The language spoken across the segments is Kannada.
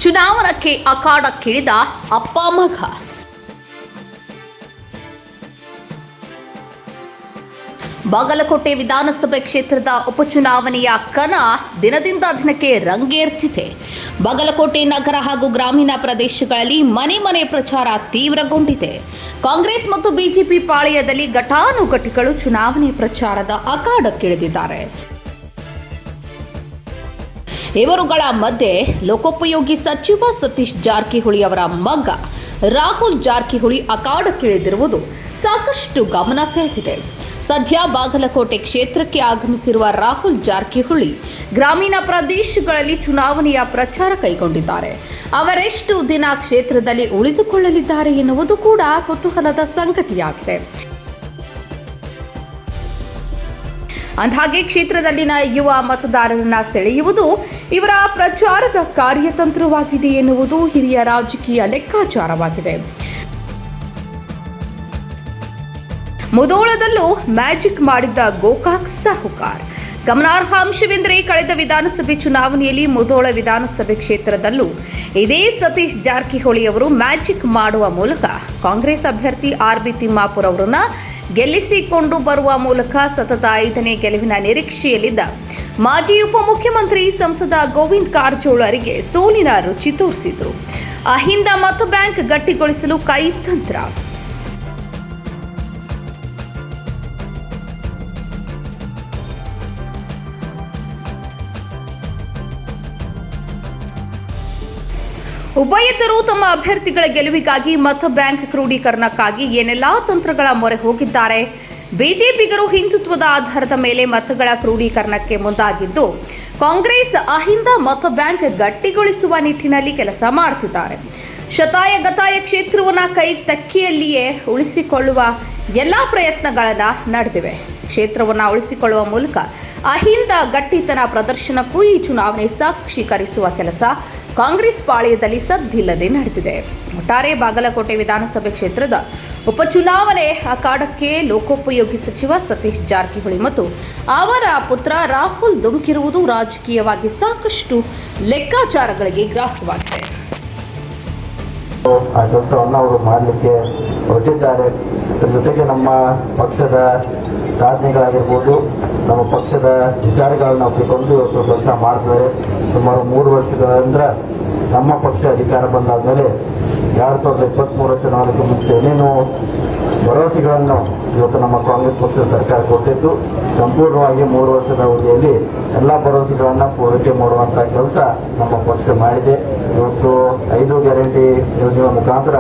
ಚುನಾವಣೆಗೆ ಅಖಾಡಕ್ಕಿಳಿದ ಅಪ್ಪ ಮಗ. ಬಾಗಲಕೋಟೆ ವಿಧಾನಸಭೆ ಕ್ಷೇತ್ರದ ಉಪಚುನಾವಣೆಯ ಕಣ ದಿನದಿಂದ ದಿನಕ್ಕೆ ರಂಗೇರ್ತಿದೆ. ಬಾಗಲಕೋಟೆ ನಗರ ಹಾಗೂ ಗ್ರಾಮೀಣ ಪ್ರದೇಶಗಳಲ್ಲಿ ಮನೆ ಮನೆ ಪ್ರಚಾರ ತೀವ್ರಗೊಂಡಿದೆ. ಕಾಂಗ್ರೆಸ್ ಮತ್ತು ಬಿಜೆಪಿ ಪಾಳೆಯದಲ್ಲಿ ಘಟಾನುಘಟಿಗಳು ಚುನಾವಣೆ ಪ್ರಚಾರದ ಅಖಾಡಕ್ಕಿಳಿದಿದ್ದಾರೆ. ಇವರುಗಳ ಮಧ್ಯೆ ಲೋಕೋಪಯೋಗಿ ಸಚಿವ ಸತೀಶ್ ಜಾರಕಿಹೊಳಿ ಅವರ ಮಗ ರಾಹುಲ್ ಜಾರಕಿಹೊಳಿ ಅಖಾಡಕ್ಕಿಳಿದಿರುವುದು ಸಾಕಷ್ಟು ಗಮನ ಸೆಳೆದಿದೆ. ಸದ್ಯ ಬಾಗಲಕೋಟೆ ಕ್ಷೇತ್ರಕ್ಕೆ ಆಗಮಿಸಿರುವ ರಾಹುಲ್ ಜಾರಕಿಹೊಳಿ ಗ್ರಾಮೀಣ ಪ್ರದೇಶಗಳಲ್ಲಿ ಚುನಾವಣೆಯ ಪ್ರಚಾರ ಕೈಗೊಂಡಿದ್ದಾರೆ. ಅವರೆಷ್ಟು ದಿನ ಕ್ಷೇತ್ರದಲ್ಲಿ ಉಳಿದುಕೊಳ್ಳಲಿದ್ದಾರೆ ಎನ್ನುವುದು ಕೂಡ ಕುತೂಹಲದ ಸಂಗತಿಯಾಗಿದೆ. ಅಂದಹಾಗೆ ಕ್ಷೇತ್ರದಲ್ಲಿನ ಯುವ ಮತದಾರರನ್ನ ಸೆಳೆಯುವುದು ಇವರ ಪ್ರಚಾರದ ಕಾರ್ಯತಂತ್ರವಾಗಿದೆ ಎನ್ನುವುದು ಹಿರಿಯ ರಾಜಕೀಯ ಲೆಕ್ಕಾಚಾರವಾಗಿದೆ. ಮುಧೋಳದಲ್ಲೂ ಮ್ಯಾಜಿಕ್ ಮಾಡಿದ್ದ ಗೋಕಾಕ್ ಸಾಹುಕಾರ್. ಗಮನಾರ್ಹ ಅಂಶವೆಂದರೆ ಕಳೆದ ವಿಧಾನಸಭೆ ಚುನಾವಣೆಯಲ್ಲಿ ಮುಧೋಳ ವಿಧಾನಸಭೆ ಕ್ಷೇತ್ರದಲ್ಲೂ ಇದೇ ಸತೀಶ್ ಜಾರಕಿಹೊಳಿ ಅವರು ಮ್ಯಾಜಿಕ್ ಮಾಡುವ ಮೂಲಕ ಕಾಂಗ್ರೆಸ್ ಅಭ್ಯರ್ಥಿ ಆರ್.ಬಿ. ತಿಮ್ಮಾಪುರ್ ಅವರನ್ನ ಗೆಲ್ಲಿಸಿಕೊಂಡು ಬರುವ ಮೂಲಕ ಸತತ 5ನೇ ಗೆಲುವಿನ ನಿರೀಕ್ಷೆಯಲ್ಲಿದ್ದ ಮಾಜಿ ಉಪಮುಖ್ಯಮಂತ್ರಿ ಸಂಸದ ಗೋವಿಂದ ಕಾರಜೋಳರಿಗೆ ಸೋಲಿನ ರುಚಿ ತೋರಿಸಿದರು. ಅಹಿಂದ ಮತ ಬ್ಯಾಂಕ್ ಗಟ್ಟಿಗೊಳಿಸಲು ಕೈತಂತ್ರ. ಉಭಯತರು ತಮ್ಮ ಅಭ್ಯರ್ಥಿಗಳ ಗೆಲುವಿಗಾಗಿ ಮತ ಬ್ಯಾಂಕ್ ಕ್ರೋಢೀಕರಣಕ್ಕಾಗಿ ಏನೆಲ್ಲಾ ತಂತ್ರಗಳ ಮೊರೆ ಹೋಗಿದ್ದಾರೆ. ಬಿಜೆಪಿಗರು ಹಿಂದುತ್ವದ ಆಧಾರದ ಮೇಲೆ ಮತಗಳ ಕ್ರೋಢೀಕರಣಕ್ಕೆ ಮುಂದಾಗಿದ್ದು, ಕಾಂಗ್ರೆಸ್ ಅಹಿಂದ ಮತ ಬ್ಯಾಂಕ್ ಗಟ್ಟಿಗೊಳಿಸುವ ನಿಟ್ಟಿನಲ್ಲಿ ಕೆಲಸ ಮಾಡುತ್ತಿದ್ದಾರೆ. ಶತಾಯ ಗತಾಯ ಕ್ಷೇತ್ರವನ್ನು ಕೈ ತಕ್ಕಿಯಲ್ಲಿಯೇ ಉಳಿಸಿಕೊಳ್ಳುವ ಎಲ್ಲಾ ಪ್ರಯತ್ನಗಳನ್ನ ನಡೆದಿವೆ. ಕ್ಷೇತ್ರವನ್ನು ಉಳಿಸಿಕೊಳ್ಳುವ ಮೂಲಕ ಅಹಿಂದ ಗಟ್ಟಿತನ ಪ್ರದರ್ಶನಕ್ಕೂ ಈ ಚುನಾವಣೆ ಸಾಕ್ಷೀಕರಿಸುವ ಕೆಲಸ ಕಾಂಗ್ರೆಸ್ ಪಾಳೆಯದಲ್ಲಿ ಸದ್ದಿಲ್ಲದೆ ನಡೆದಿದೆ. ಒಟ್ಟಾರೆ ಬಾಗಲಕೋಟೆ ವಿಧಾನಸಭೆ ಕ್ಷೇತ್ರದ ಉಪಚುನಾವಣೆ ಅಖಾಡಕ್ಕೆ ಲೋಕೋಪಯೋಗಿ ಸಚಿವ ಸತೀಶ್ ಜಾರಕಿಹೊಳಿ ಮತ್ತು ಅವರ ಪುತ್ರ ರಾಹುಲ್ ಧುಮುಕಿರುವುದು ರಾಜಕೀಯವಾಗಿ ಸಾಕಷ್ಟು ಲೆಕ್ಕಾಚಾರಗಳಿಗೆ ಗ್ರಾಸವಾಗಿದೆ. ಆ ಕೆಲಸವನ್ನು ಅವರು ಮಾಡಲಿಕ್ಕೆ ಹೊರಟಿದ್ದಾರೆ. ಜೊತೆಗೆ ನಮ್ಮ ಪಕ್ಷದ ಸಾಧನೆಗಳಾಗಿರ್ಬೋದು, ನಮ್ಮ ಪಕ್ಷದ ವಿಚಾರಗಳನ್ನು ಒಪ್ಪಿಕೊಂಡು ಇವತ್ತು ಕೆಲಸ ಮಾಡ್ತಾರೆ. ಸುಮಾರು 3 ವರ್ಷಗಳಿಂದ ನಮ್ಮ ಪಕ್ಷ ಅಧಿಕಾರ ಬಂದಾದ್ಮೇಲೆ 2023 ಚುನಾವಣೆಗೆ ಮುಂಚೆ ಏನೇನು ಭರವಸೆಗಳನ್ನು ಇವತ್ತು ನಮ್ಮ ಕಾಂಗ್ರೆಸ್ ಪಕ್ಷದ ಸರ್ಕಾರ ಕೊಟ್ಟಿದ್ದು, ಸಂಪೂರ್ಣವಾಗಿ 3 ವರ್ಷದ ಅವಧಿಯಲ್ಲಿ ಎಲ್ಲ ಭರವಸೆಗಳನ್ನು ಪೂರೈಕೆ ಮಾಡುವಂಥ ಕೆಲಸ ನಮ್ಮ ಪಕ್ಷ ಮಾಡಿದೆ. ಇವತ್ತು 5 ಗ್ಯಾರಂಟಿ ಯೋಜನೆ ಮುಖಾಂತರ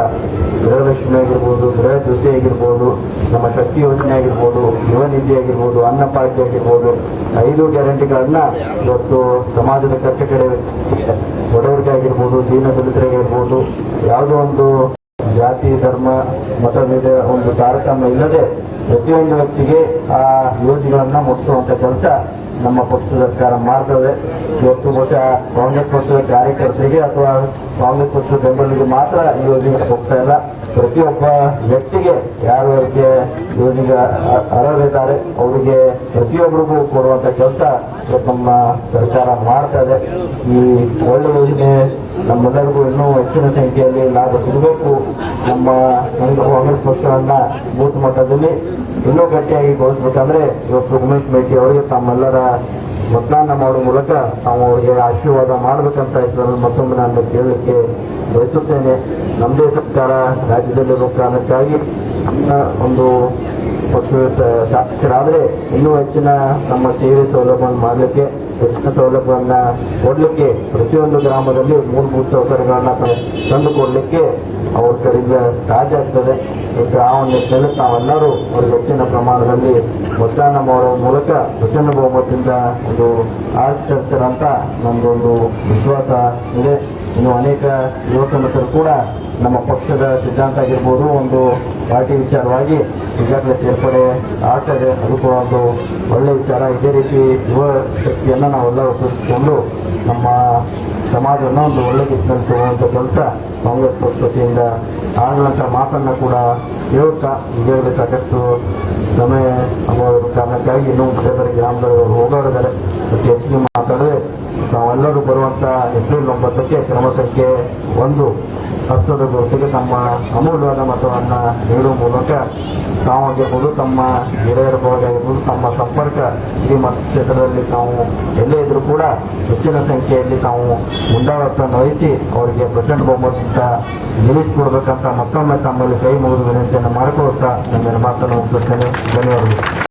ಗೃಹಲಕ್ಷ್ಮಿ ಆಗಿರ್ಬೋದು, ಗೃಹ ಜ್ಯೋತಿ ಆಗಿರ್ಬೋದು, ನಮ್ಮ ಶಕ್ತಿ ಯೋಜನೆ ಆಗಿರ್ಬೋದು, ಯುವ ನಿಧಿ ಆಗಿರ್ಬೋದು, ಅನ್ನ ಪಾರ್ಟಿ ಆಗಿರ್ಬೋದು, 5 ಗ್ಯಾರಂಟಿಗಳನ್ನ ಇವತ್ತು ಸಮಾಜದ ಕಟ್ಟಕಡೆ ಬಡವರಿಗೆ ಆಗಿರ್ಬೋದು, ದೀನದಲಿತರಿಗಿರ್ಬೋದು, ಯಾವುದೋ ಒಂದು ಜಾತಿ ಧರ್ಮ ಮತದ ಒಂದು ತಾರತಮ್ಯ ಇಲ್ಲದೆ ಪ್ರತಿಯೊಂದು ವ್ಯಕ್ತಿಗೆ ಆ ಯೋಜನೆಗಳನ್ನ ಮುಟ್ಟಿಸುವಂತ ಕೆಲಸ ನಮ್ಮ ಪಕ್ಷದ ಸರ್ಕಾರ ಮಾಡ್ತದೆ. ಇವತ್ತು ಬಹುಶಃ ಕಾಂಗ್ರೆಸ್ ಪಕ್ಷದ ಕಾರ್ಯಕರ್ತರಿಗೆ ಅಥವಾ ಕಾಂಗ್ರೆಸ್ ಪಕ್ಷದ ಬೆಂಬಲಿಗೆ ಮಾತ್ರ ಈ ಯೋಜನೆ ಹೋಗ್ತಾ ಇಲ್ಲ. ಪ್ರತಿಯೊಬ್ಬ ವ್ಯಕ್ತಿಗೆ ಯಾರು ಅವರಿಗೆ ಯೋಜನೆಗೆ ಅರ್ಹರಿದ್ದಾರೆ ಅವರಿಗೆ ಪ್ರತಿಯೊಬ್ಬರಿಗೂ ಕೊಡುವಂತ ಕೆಲಸ ಇವತ್ತು ನಮ್ಮ ಸರ್ಕಾರ ಮಾಡ್ತಾ ಇದೆ. ಈ ಒಳ್ಳೆ ಯೋಜನೆ ನಮ್ಮೆಲ್ಲರಿಗೂ ಇನ್ನೂ ಹೆಚ್ಚಿನ ಸಂಖ್ಯೆಯಲ್ಲಿ ಲಾಭ ಸಿಗಬೇಕು. ನಮ್ಮ ಕಾಂಗ್ರೆಸ್ ಪಕ್ಷವನ್ನ ಬೂತ್ ಮಟ್ಟದಲ್ಲಿ ಇನ್ನೂ ಗಟ್ಟಿಯಾಗಿ ಗೊಳಿಸಬೇಕಂದ್ರೆ ಇವತ್ತು ಉಮೇಶ್ ಮೇಟಿ ಅವರಿಗೆ ತಮ್ಮೆಲ್ಲರ ಮತದಾನ ಮಾಡುವ ಮೂಲಕ ನಾವು ಅವರಿಗೆ ಆಶೀರ್ವಾದ ಮಾಡಬೇಕಂತ ಇದರಲ್ಲಿ ಮತ್ತೊಮ್ಮೆ ನಾನು ಕೇಳಲಿಕ್ಕೆ ಬಯಸುತ್ತೇನೆ. ನಮ್ಮದೇ ಸರ್ಕಾರ ರಾಜ್ಯದಲ್ಲಿರುವ ಕಾರಣಕ್ಕಾಗಿ ಒಂದು ಪಕ್ಷದ ಶಾಸಕರಾದರೆ ಇನ್ನೂ ಹೆಚ್ಚಿನ ನಮ್ಮ ಸೇವೆ ಸೌಲಭ್ಯವನ್ನು ಮಾಡಲಿಕ್ಕೆ, ಹೆಚ್ಚಿನ ಸೌಲಭ್ಯವನ್ನು ಕೊಡಲಿಕ್ಕೆ, ಪ್ರತಿಯೊಂದು ಗ್ರಾಮದಲ್ಲಿ ಮೂಲಭೂತ ಸೌಕರ್ಯಗಳನ್ನು ತಂದುಕೊಡಲಿಕ್ಕೆ ಅವ್ರ ಕಡೆಯಿಂದ ಸಾಧ್ಯ ಆಗ್ತದೆ. ಆ ಒಂದು ನಿಟ್ಟಿನಲ್ಲಿ ತಾವೆಲ್ಲರೂ ಅವ್ರಿಗೆ ಹೆಚ್ಚಿನ ಪ್ರಮಾಣದಲ್ಲಿ ಮತದಾನ ಮಾಡುವ ಮೂಲಕ ಪ್ರಚಂಡ ಬಹುಮತದಿಂದ ಒಂದು ಆರಿಸ್ತಿರ್ತಾರಂತ ನಮ್ದೊಂದು ವಿಶ್ವಾಸ ಇದೆ. ಇನ್ನು ಅನೇಕ ಯುವಕ ಮಿತ್ರರು ಕೂಡ ನಮ್ಮ ಪಕ್ಷದ ಸಿದ್ಧಾಂತ ಆಗಿರ್ಬೋದು, ಒಂದು ಪಾರ್ಟಿ ವಿಚಾರವಾಗಿ ಈಗಾಗಲೇ ಸೇರ್ಪಡೆ ಆಗ್ತದೆ. ಅದು ಕೂಡ ಒಂದು ಒಳ್ಳೆಯ ವಿಚಾರ. ಇದೇ ರೀತಿ ಯುವ ಶಕ್ತಿಯನ್ನು ನಾವೆಲ್ಲ ಉಪಯೋಗಿಸಿಕೊಂಡು ನಮ್ಮ ಸಮಾಜವನ್ನು ಒಂದು ಒಳ್ಳೆ ದಿಕ್ಕಿನಲ್ಲಿ ತಗೊಳ್ಳುವಂಥ ಕೆಲಸ ಕಾಂಗ್ರೆಸ್ ಪಕ್ಷ ವತಿಯಿಂದ ಆಗುವಂಥ ಮಾತನ್ನು ಕೂಡ ಹೇಳುತ್ತಾ ಈಗಾಗಲೇ ಸಾಕಷ್ಟು ಸಮಯ ಕಾರಣಕ್ಕಾಗಿ ಇನ್ನೂ ಬೇರೆ ಗ್ರಾಮದವರು ಹೋಗಾಡಿದ್ದಾರೆ. ಹೆಚ್ಚಿಗೆ ಮಾತಾಡಿದ್ರೆ ತಾವೆಲ್ಲರೂ ಬರುವಂತ ಏಪ್ರಿಲ್ 9ಕ್ಕೆ ಕ್ರಮ ಸಂಖ್ಯೆ 1 ಹಸ್ತದ ಗುರುತಿಗೆ ತಮ್ಮ ಅಮೂಲ್ಯವಾದ ಮತವನ್ನು ನೀಡುವ ಮೂಲಕ ತಾವಾಗಿರ್ಬೋದು, ತಮ್ಮ ಹಿರಿಯರ ಆಗಿರ್ಬೋದು, ತಮ್ಮ ಸಂಪರ್ಕ ಈ ಮತಕ್ಷೇತ್ರದಲ್ಲಿ ತಾವು ಎಲ್ಲೇ ಇದ್ರೂ ಕೂಡ ಹೆಚ್ಚಿನ ಸಂಖ್ಯೆಯಲ್ಲಿ ತಾವು ಮುಂದಾಳತ್ವವನ್ನು ವಹಿಸಿ ಅವರಿಗೆ ಪ್ರಚಂಡ ಬಹುಮತ ಗೆಲ್ಲಿಸಿಕೊಡ್ಬೇಕಂತ ಮತ್ತೊಮ್ಮೆ ತಮ್ಮಲ್ಲಿ ಕೈ ಮುಗಿದು ವಿನಂತಿಯನ್ನು ಮಾಡಿಕೊಳ್ತಾ ನನ್ನ ಮಾತನ್ನು ಮುಗಿಸುತ್ತೇನೆ. ಧನ್ಯವಾದಗಳು.